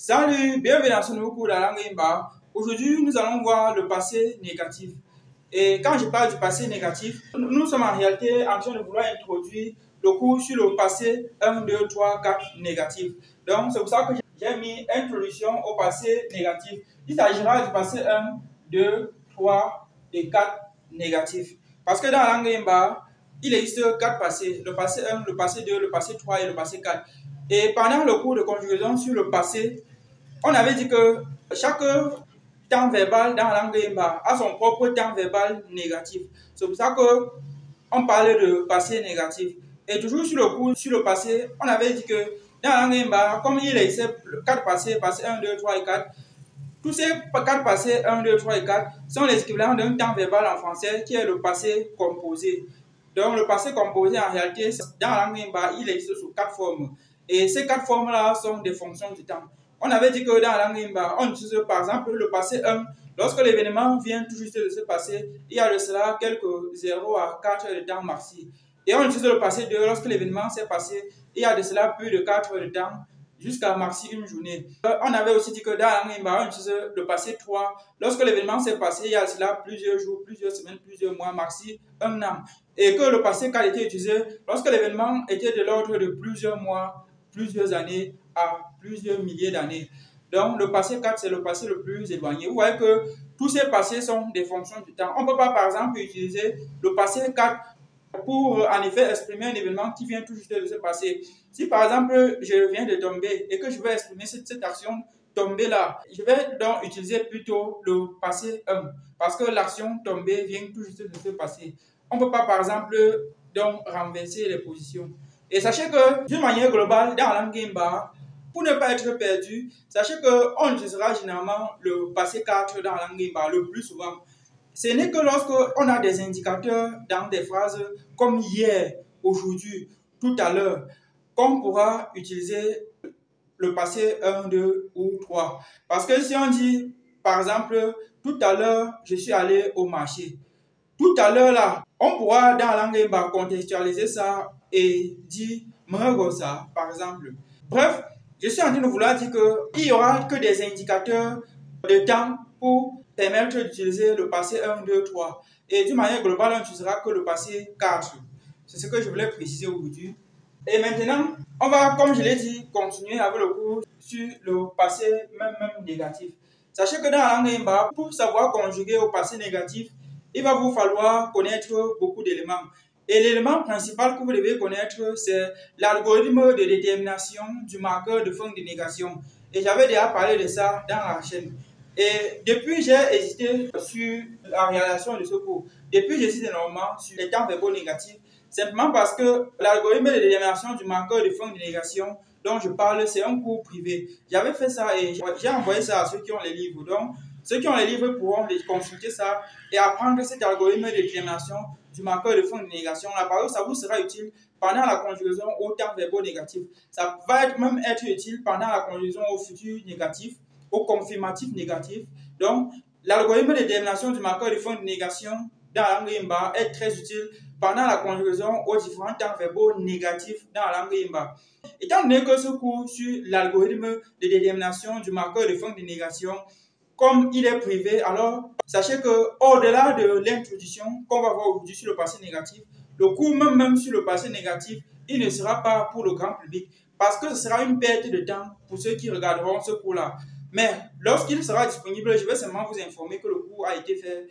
Salut, bienvenue dans ce nouveau cours de la langue Imba. Aujourd'hui, nous allons voir le passé négatif. Et quand je parle du passé négatif, nous sommes en réalité en train de vouloir introduire le cours sur le passé 1, 2, 3, 4 négatif. Donc, c'est pour ça que j'ai mis introduction au passé négatif. Il s'agira du passé 1, 2, 3 et 4 négatif. Parce que dans la langue Imba, il existe 4 passés. Le passé 1, le passé 2, le passé 3 et le passé 4. Et pendant le cours de conjugaison sur le passé, on avait dit que chaque temps verbal dans la langue Imba a son propre temps verbal négatif. C'est pour ça qu'on parlait de passé négatif. Et toujours sur le cours, sur le passé, on avait dit que dans la langue Imba, comme il existe 4 passés, passé 1, 2, 3 et 4, tous ces 4 passés 1, 2, 3 et 4 sont les équivalents d'un temps verbal en français qui est le passé composé. Donc le passé composé en réalité, dans la langue Imba, il existe sous 4 formes. Et ces 4 formes-là sont des fonctions du temps. On avait dit que dans la langue Imba, on utilise par exemple le passé 1. Lorsque l'événement vient tout juste de se passer, il y a de cela quelques 0 à 4 heures de temps maxi. Et on utilise le passé 2 lorsque l'événement s'est passé, il y a de cela plus de 4 heures de temps jusqu'à maxi une journée. On avait aussi dit que dans la langue Imba, on utilise le passé 3. Lorsque l'événement s'est passé, il y a de cela plusieurs jours, plusieurs semaines, plusieurs mois, maxi un an. Et que le passé 4 était utilisé lorsque l'événement était de l'ordre de plusieurs mois, plusieurs années à plusieurs milliers d'années. Donc, le passé 4, c'est le passé le plus éloigné. Vous voyez que tous ces passés sont des fonctions du temps. On ne peut pas, par exemple, utiliser le passé 4 pour, en effet, exprimer un événement qui vient tout juste de se passer. Si, par exemple, je viens de tomber et que je veux exprimer cette action tomber là, je vais donc utiliser plutôt le passé 1 parce que l'action tomber vient tout juste de se passer. On ne peut pas, par exemple, donc renverser les positions. Et sachez que, d'une manière globale, dans la langue Imba, pour ne pas être perdu, sachez qu'on utilisera généralement le passé 4 dans la langue Imba le plus souvent. Ce n'est que lorsqu'on a des indicateurs dans des phrases comme hier, aujourd'hui, tout à l'heure, qu'on pourra utiliser le passé 1, 2 ou 3. Parce que si on dit, par exemple, tout à l'heure, je suis allé au marché. Tout à l'heure là, on pourra dans la langue Imba contextualiser ça et dire ça, par exemple. Bref, je suis en train de vouloir dire qu'il n'y aura que des indicateurs de temps pour permettre d'utiliser le passé 1, 2, 3. Et d'une manière globale, on n'utilisera que le passé 4. C'est ce que je voulais préciser aujourd'hui. Et maintenant, on va, comme je l'ai dit, continuer avec le cours sur le passé même négatif. Sachez que dans la langue Imba, pour savoir conjuguer au passé négatif, il va vous falloir connaître beaucoup d'éléments. Et l'élément principal que vous devez connaître, c'est l'algorithme de détermination du marqueur de fin de négation. Et j'avais déjà parlé de ça dans la chaîne. Et depuis, j'ai hésité sur la réalisation de ce cours. Depuis, j'hésite énormément sur les temps verbaux négatifs, simplement parce que l'algorithme de détermination du marqueur de fin de négation dont je parle, c'est un cours privé. J'avais fait ça et j'ai envoyé ça à ceux qui ont les livres. Donc, ceux qui ont les livres pourront les consulter ça et apprendre cet algorithme de détermination du marqueur de fin de négation. Là, par exemple, ça vous sera utile pendant la conjugaison au temps verbaux négatif. Ça va même être utile pendant la conjugaison au futur négatif, au confirmatif négatif. Donc, l'algorithme de détermination du marqueur de fin de négation dans la langue Imba est très utile pendant la conjugaison aux différents temps verbaux négatifs dans la langue Imba. Étant donné que ce cours sur l'algorithme de détermination du marqueur de fin de négation, comme il est privé, alors sachez que au-delà de l'introduction qu'on va voir aujourd'hui sur le passé négatif, le cours même sur le passé négatif, il ne sera pas pour le grand public parce que ce sera une perte de temps pour ceux qui regarderont ce cours-là. Mais lorsqu'il sera disponible, je vais seulement vous informer que le cours a été fait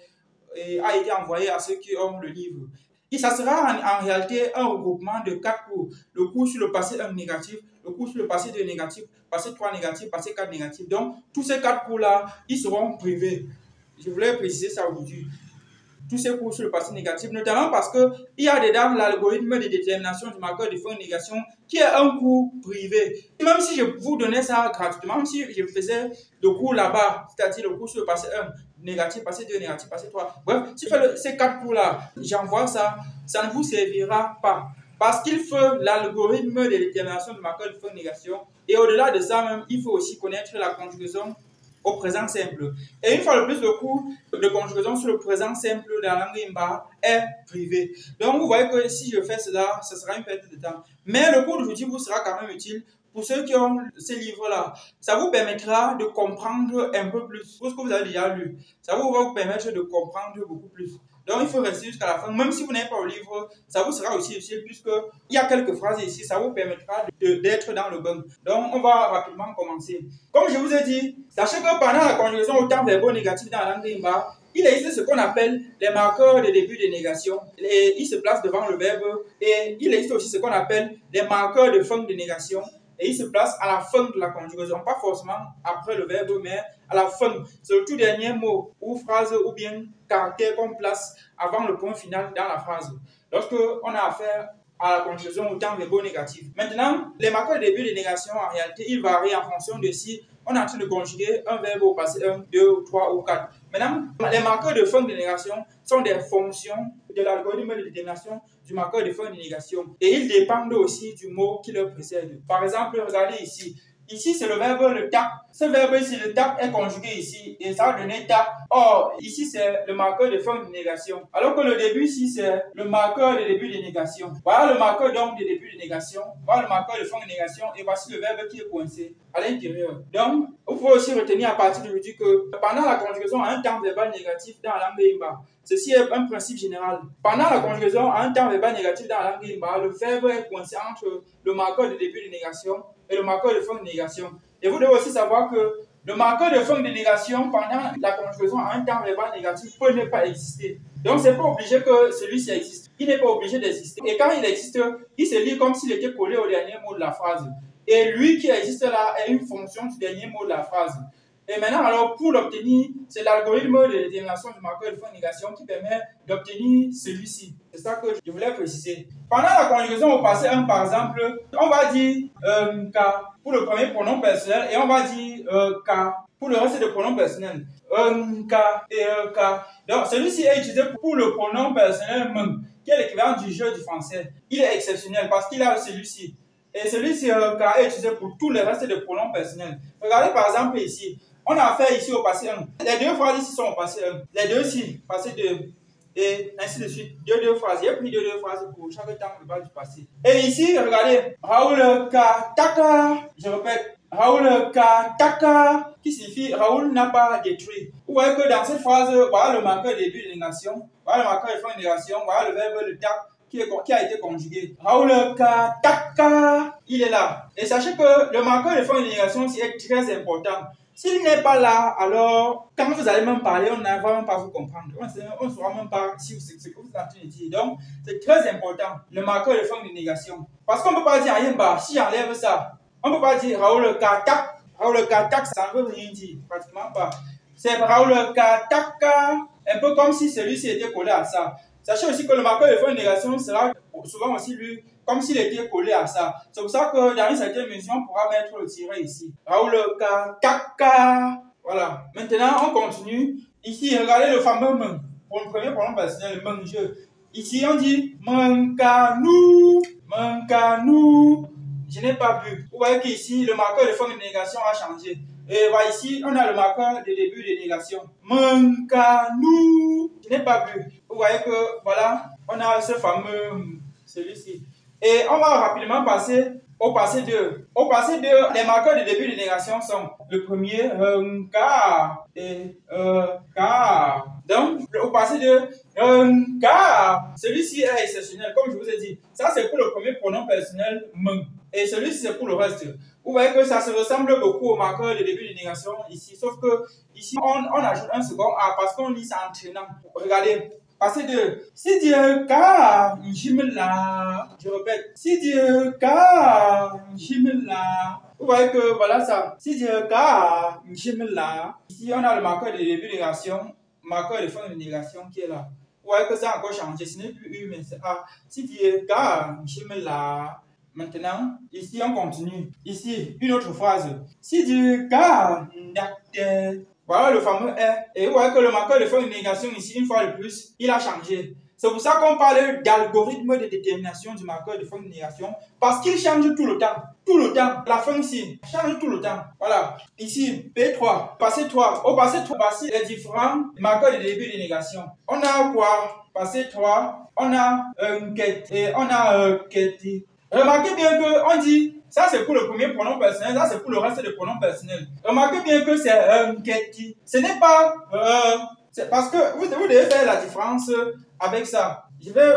et a été envoyé à ceux qui ont le livre. Et ça sera en réalité un regroupement de 4 cours. Le cours sur le passé 1 négatif, le cours sur le passé 2 négatif, passé 3 négatif, passé 4 négatif. Donc, tous ces 4 cours-là, ils seront privés. Je voulais préciser ça aujourd'hui. Tous ces cours sur le passé négatif, notamment parce qu'il y a dedans l'algorithme de détermination du marqueur de fin de négation qui est un cours privé. Et même si je vous donnais ça gratuitement, même si je faisais le cours là-bas, c'est-à-dire le cours sur le passé 1 négatif, passé 2 négatif, passé 3, bref, si je fais ces 4 cours-là, j'envoie ça, ça ne vous servira pas. Parce qu'il faut l'algorithme de détermination du marqueur de fin de négation. Et au-delà de ça même, il faut aussi connaître la conjugaison au présent simple. Et une fois de plus, le cours de conjugaison sur le présent simple de la langue Imba est privé. Donc, vous voyez que si je fais cela, ce sera une perte de temps. Mais le cours d'aujourd'hui vous sera quand même utile pour ceux qui ont ces livres-là, ça vous permettra de comprendre un peu plus tout ce que vous avez déjà lu. Ça va vous permettre de comprendre beaucoup plus. Donc, il faut rester jusqu'à la fin. Même si vous n'avez pas le livre, ça vous sera aussi utile puisqu'il y a quelques phrases ici, ça vous permettra d'être dans le bain. Donc, on va rapidement commencer. Comme je vous ai dit, sachez que pendant la conjugaison au temps verbaux négatifs dans la langue Imba, il existe ce qu'on appelle les marqueurs de début de négation. Ils se placent devant le verbe et il existe aussi ce qu'on appelle les marqueurs de fin de négation. Et il se place à la fin de la conjugaison, pas forcément après le verbe, mais à la fin. C'est le tout dernier mot ou phrase ou bien caractère qu'on place avant le point final dans la phrase. Lorsque on a affaire à la conjugaison au temps verbaux négatif. Maintenant, les marqueurs de début de négation, en réalité, ils varient en fonction de si on est en train de conjuguer un verbe au passé 1, 2, 3 ou 4. Maintenant, les marqueurs de fin de négation sont des fonctions de l'algorithme de détermination du marqueur de fin de négation. Et ils dépendent aussi du mot qui le précède. Par exemple, regardez ici. Ici, c'est le verbe le tac. Ce verbe ici, le tac, est conjugué ici et ça va donner tac. Or, ici, c'est le marqueur de fin de négation. Alors que le début ici, c'est le marqueur de début de négation. Voilà le marqueur donc de début de négation. Voilà le marqueur de fin de négation. Et voici le verbe qui est coincé à l'intérieur. Donc, vous pouvez aussi retenir à partir d'aujourd'hui que pendant la conjugaison à un temps verbal négatif dans la langue Imba, ceci est un principe général. Pendant la conjugaison à un temps verbal négatif dans la langue Imba, le verbe est coincé entre le marqueur de début de négation et le marqueur de fin de négation. Et vous devez aussi savoir que le marqueur de fin de négation pendant la conjugaison à un temps verbal négatif peut ne pas exister. Donc, ce n'est pas obligé que celui-ci existe. Il n'est pas obligé d'exister. Et quand il existe, il se lit comme s'il était collé au dernier mot de la phrase. Et lui qui existe là est une fonction du dernier mot de la phrase. Et maintenant, alors, pour l'obtenir, c'est l'algorithme de détermination du marqueur de fin de négation qui permet d'obtenir celui-ci. C'est ça que je voulais préciser. Pendant la conjugaison au passé 1, par exemple, on va dire K pour le premier pronom personnel et on va dire K pour le reste des pronoms personnels. K et K. Donc, celui-ci est utilisé pour le pronom personnel même, qui est l'équivalent du jeu du français. Il est exceptionnel parce qu'il a celui-ci. Et celui-ci K est utilisé pour tous les restes des pronoms personnels. Regardez par exemple ici. On a affaire ici au passé 1. Les deux phrases ici sont au passé 1. Les deux ici, passé 2. Et ainsi de suite. Deux phrases. J'ai pris deux phrases pour chaque temps verbal du passé. Et ici, regardez. Raoul Kataka. Je répète. Raoul Kataka. Qui signifie Raoul n'a pas détruit. Vous voyez que dans cette phrase, voilà le marqueur de début de négation. Voilà le marqueur de fin de négation. Voilà le verbe le tak qui a été conjugué. Raoul Kataka. Il est là. Et sachez que le marqueur de fin de négation aussi est très important. S'il n'est pas là, alors, quand vous allez même parler, on ne va même pas vous comprendre. On ne saura même pas si c'est ce que vous êtes en train de dire. Donc, c'est très important, le marqueur de fin de négation. Parce qu'on ne peut pas dire Ayemba, si j'enlève ça. On ne peut pas dire Raoul Katak. Raoul Katak, ça ne veut rien dire, pratiquement pas. C'est Raoul Kataka, un peu comme si celui-ci était collé à ça. Sachez aussi que le marqueur de fin de négation sera souvent aussi lu comme s'il était collé à ça. C'est pour ça que dans une certaine mesure, on pourra mettre le tiret ici. Raoul Kataka. Voilà. Maintenant, on continue. Ici, regardez le fameux men. Pour le premier pronom personnel, le je. Ici, on dit Mankanou. Mankanou. Je n'ai pas bu. Vous voyez qu'ici, le marqueur de fin de négation a changé. Et voilà, ici, on a le marqueur de début de négation. Mankanou. Je n'ai pas bu. Vous voyez que, voilà, on a ce fameux, celui-ci. Et on va rapidement passer au passé 2. Au passé 2, les marqueurs de début de négation sont le premier, car et car. Donc, au passé 2, car. Celui-ci est exceptionnel, comme je vous ai dit. Ça, c'est pour le premier pronom personnel, men. Et celui-ci, c'est pour le reste. Vous voyez que ça se ressemble beaucoup au marqueur de début de négation ici. Sauf que ici, on ajoute un second A parce qu'on lit ça en traînant. Regardez. Passé 2. Si Dieu car Jimela. Je répète. Si Dieu car Jimela. Vous voyez que voilà ça. Si Dieu car Jimela. Ici on a le marqueur de début de négation, marqueur de fin de négation qui est là. Vous voyez que ça a encore changé. Ce n'est plus U mais c'est A. Si Dieu car Jimela. Maintenant, ici on continue. Ici, une autre phrase. Si Dieu car voilà le fameux R. Et vous voyez que le marqueur de fin de négation ici, une fois de plus, il a changé. C'est pour ça qu'on parle d'algorithme de détermination du marqueur de fin de négation. Parce qu'il change tout le temps. Tout le temps. La fin ici change tout le temps. Voilà. Ici, P3. Passé 3. Au passé 3, voici les différents marqueurs de début de négation. On a quoi? Passé 3. On a quête. Et on a quête. Remarquez bien qu'on dit Ça, c'est pour le premier pronom personnel. Ça, c'est pour le reste des pronoms personnels. Remarquez bien que c'est Keti. Ce n'est pas... c'est parce que vous devez faire la différence avec ça. Je vais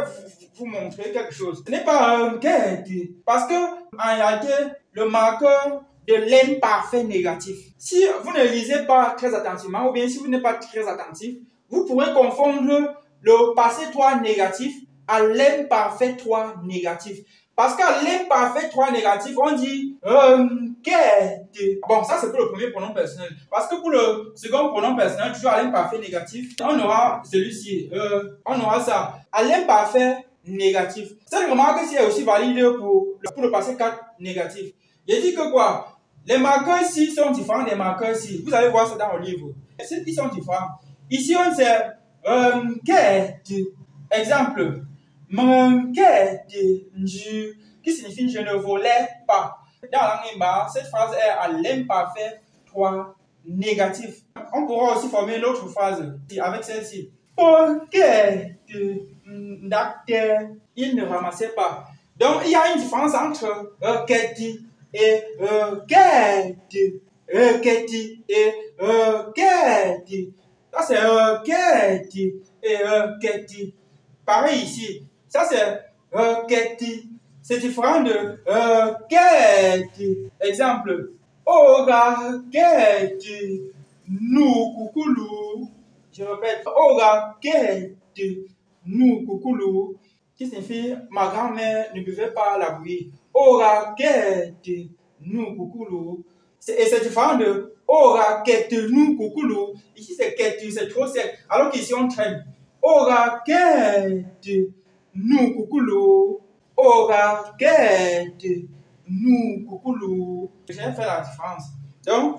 vous montrer quelque chose. Ce n'est pas Keti. Parce que, en réalité, le marqueur de l'imparfait négatif. Si vous ne lisez pas très attentivement, ou bien si vous n'êtes pas très attentif, vous pourrez confondre le passé 3 négatif à l'imparfait 3 négatif. Parce qu'à l'imparfait 3 négatif, on dit bon, ça c'est pour le premier pronom personnel. Parce que pour le second pronom personnel, toujours à l'imparfait négatif, on aura celui-ci. On aura ça. À l'imparfait négatif. Cette remarque-ci est aussi valide pour le passé 4 négatif. J'ai dit que quoi? Les marqueurs ici sont différents des marqueurs ici. Vous allez voir ça dans le livre. Ils sont différents. Ici, on sait exemple. Qui signifie je ne volais pas. Dans la langue, cette phrase est à l'imparfait 3 négatif. On pourra aussi former l'autre phrase avec celle-ci. Il ne ramassait pas. Donc, il y a une différence entre Keti et Keti. Keti et Keti. Ça, c'est Keti et Keti. Pareil ici. Ça, c'est Keti. C'est différent de Keti. Exemple. Ora Keti. Nou kukulu. Je répète. Ora Keti. Nou kukulu. Qui signifie ma grand-mère ne buvait pas la bouillie. Ora Keti. Nou kukulu. Et c'est différent de Ora Keti. Nou kukulu. Ici, c'est Keti. C'est trop sec. Alors qu'ici, on traîne. Ora Keti. Nou kukulu. Ora Keti. Nou kukulu. J'ai fait la différence. Donc,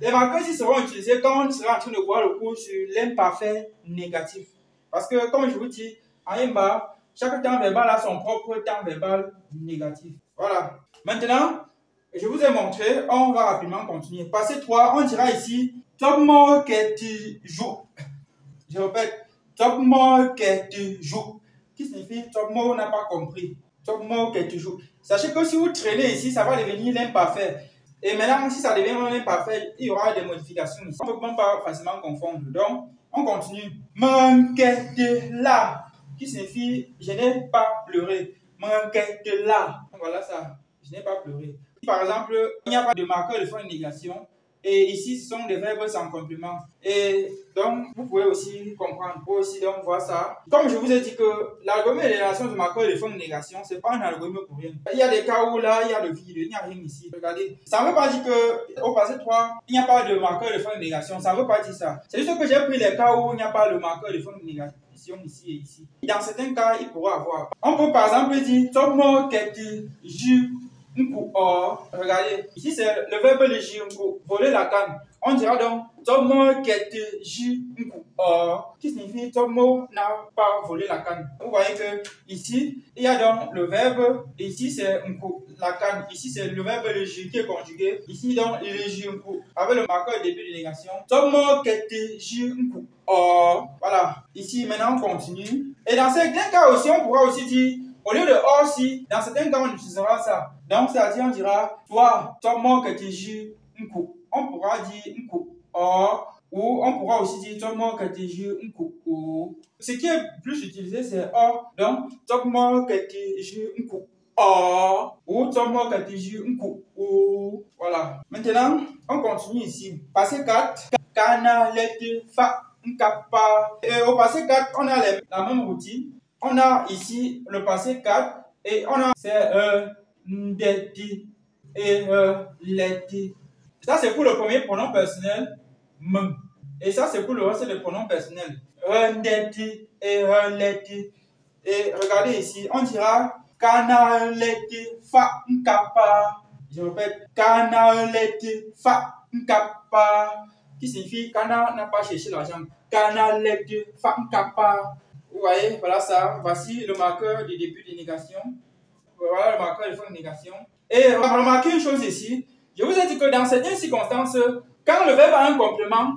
les marqueurs ici seront utilisés quand on sera en train de voir le cours sur l'imparfait négatif. Parce que, comme je vous dis, en Yemba, chaque temps verbal a son propre temps verbal négatif. Voilà. Maintenant, je vous ai montré, on va rapidement continuer. Passé 3, on dira ici Tomo Keti Jou. Je répète, Tomo Keti Jou. Qui signifie Tomo n'a pas compris. Tomo Keti Jou. Sachez que si vous traînez ici, ça va devenir l'imparfait. Et maintenant, si ça devient l'imparfait, il y aura des modifications ici. On ne peut même pas facilement confondre. Donc, on continue. M'inquiète là. Qui signifie je n'ai pas pleuré. M'inquiète là. Voilà ça. Je n'ai pas pleuré. Par exemple, il n'y a pas de marqueur de fin de négation. Et ici, ce sont des verbes sans complément. Et donc, vous pouvez aussi comprendre. Vous pouvez aussi donc voir ça. Comme je vous ai dit que l'algorithme de négation de marqueur de fin de négation, ce n'est pas un algorithme pour rien. Il y a des cas où là, il y a le vide, il n'y a rien ici. Regardez. Ça ne veut pas dire qu'au passé 3, il n'y a pas de marqueur de fin de négation. Ça ne veut pas dire ça. C'est juste que j'ai pris les cas où il n'y a pas de marqueur de fin de négation ici et ici. Dans certains cas, il pourra avoir. On peut par exemple dire Tomo Keti Ju. Regardez, ici c'est le verbe léger, voler la canne. On dira donc Tomo Keti Ju. Qui signifie Tomo n'a pas volé la canne. Vous voyez que ici, il y a donc le verbe, ici c'est la canne, ici c'est le verbe léger qui est conjugué. Ici donc léger avec le marqueur début de négation. Tomo Keti Ju. Voilà, ici maintenant on continue. Et dans certains cas aussi, on pourra aussi dire au lieu de aussi, dans certains cas, on utilisera ça. Donc, c'est-à-dire, on dira, toi, Tomo Keti Ju. On pourra dire ou on pourra aussi dire Tomo Keti Ju. Ce qui est plus utilisé, c'est donc, Tomo Keti Ju. Ou Tomo Keti Ju. Voilà. Maintenant, on continue ici. Passé 4. Kana lete fa nkapa. Et au passé 4, on a la même routine. On a ici le passé 4 et on a ndeti et leti. Ça c'est pour le premier pronom personnel m. Et ça c'est pour le reste des pronoms personnels. Ndeti et leti. Et regardez ici, on dira kana leti fa nkapa. Je répète, kana leti fa nkapa. Qui signifie kana n'a pas cherché l'argent. Kana leti fa nkapa. Vous voyez, voilà ça. Voici le marqueur du début de négation. Voilà le marqueur de fin de négation. Et remarquez une chose ici. Je vous ai dit que dans certaines circonstances, quand le verbe a un complément,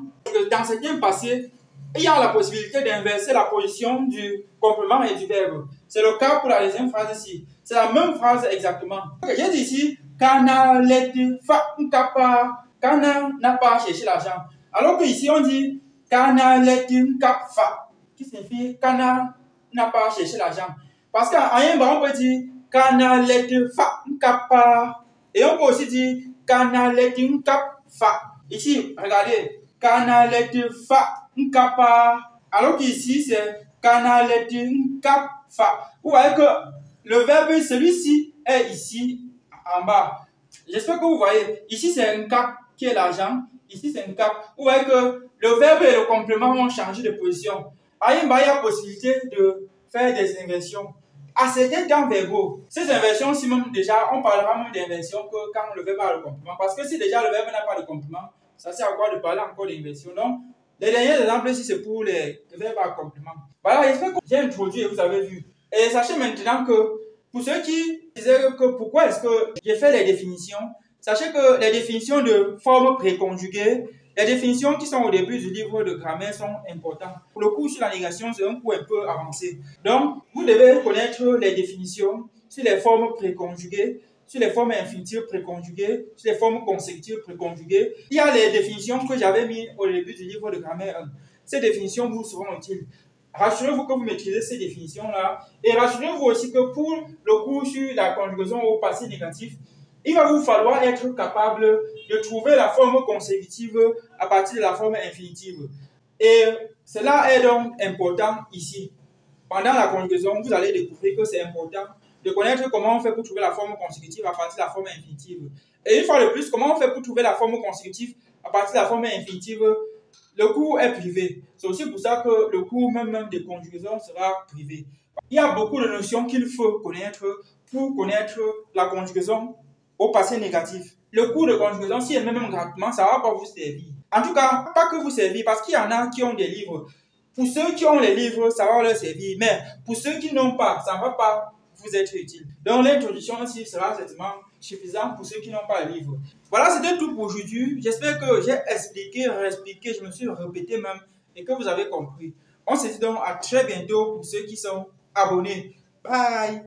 dans certains passés, il y a la possibilité d'inverser la position du complément et du verbe. C'est le cas pour la deuxième phrase ici. C'est la même phrase exactement. J'ai dit ici, Kana leti fa nkapa. Kana n'a pas cherché l'argent. Alors que ici on dit Kana leti nkapa, qui signifie Kana n'a pas cherché l'argent. Parce qu'en Yemba on peut dire Kana leti fa nkapa. Et on peut aussi dire Kana leti nkapa. Ici, regardez. Kana leti fa nkapa. Alors qu'ici c'est Kana leti nkapa. Vous voyez que le verbe celui-ci est ici en bas. J'espère que vous voyez. Ici c'est un cap qui est l'argent. Ici c'est un cap. Vous voyez que le verbe et le complément vont changer de position. À Yemba, il y a possibilité de faire des inversions. À certains temps verbaux, ces inversions, si même déjà, on parlera même d'inversion que quand le verbe a le complément. Parce que si déjà le verbe n'a pas de complément, ça sert à quoi de parler encore d'inversion. Donc, les derniers exemples ici, c'est pour les verbes à complément. Voilà, j'espère que j'ai introduit et vous avez vu. Et sachez maintenant que pour ceux qui disaient que pourquoi est-ce que j'ai fait les définitions, sachez que les définitions de formes préconjuguées, les définitions qui sont au début du livre de grammaire sont importantes. Pour le cours sur la négation, c'est un cours un peu avancé. Donc, vous devez connaître les définitions sur les formes préconjuguées, sur les formes infinitives préconjuguées, sur les formes consécutives préconjuguées. Il y a les définitions que j'avais mises au début du livre de grammaire 1. Ces définitions vous seront utiles. Rassurez-vous que vous maîtrisez ces définitions-là. Et rassurez-vous aussi que pour le cours sur la conjugaison au passé négatif, il va vous falloir être capable de trouver la forme consécutive à partir de la forme infinitive. Et cela est donc important ici. Pendant la conjugaison, vous allez découvrir que c'est important de connaître comment on fait pour trouver la forme consécutive à partir de la forme infinitive. Et une fois de plus, comment on fait pour trouver la forme consécutive à partir de la forme infinitive. Le cours est privé. C'est aussi pour ça que le cours même de conjugaison sera privé. Il y a beaucoup de notions qu'il faut connaître pour connaître la conjugaison au passé négatif. Le cours de conjugaison, si elle met même gratuitement, ça ne va pas vous servir. En tout cas, pas que vous servir, parce qu'il y en a qui ont des livres. Pour ceux qui ont les livres, ça va leur servir. Mais pour ceux qui n'ont pas, ça ne va pas vous être utile. Donc l'introduction ici sera certainement suffisante pour ceux qui n'ont pas le livre. Voilà, c'était tout pour aujourd'hui. J'espère que j'ai expliqué, réexpliqué, je me suis répété même et que vous avez compris. On se dit donc à très bientôt pour ceux qui sont abonnés. Bye!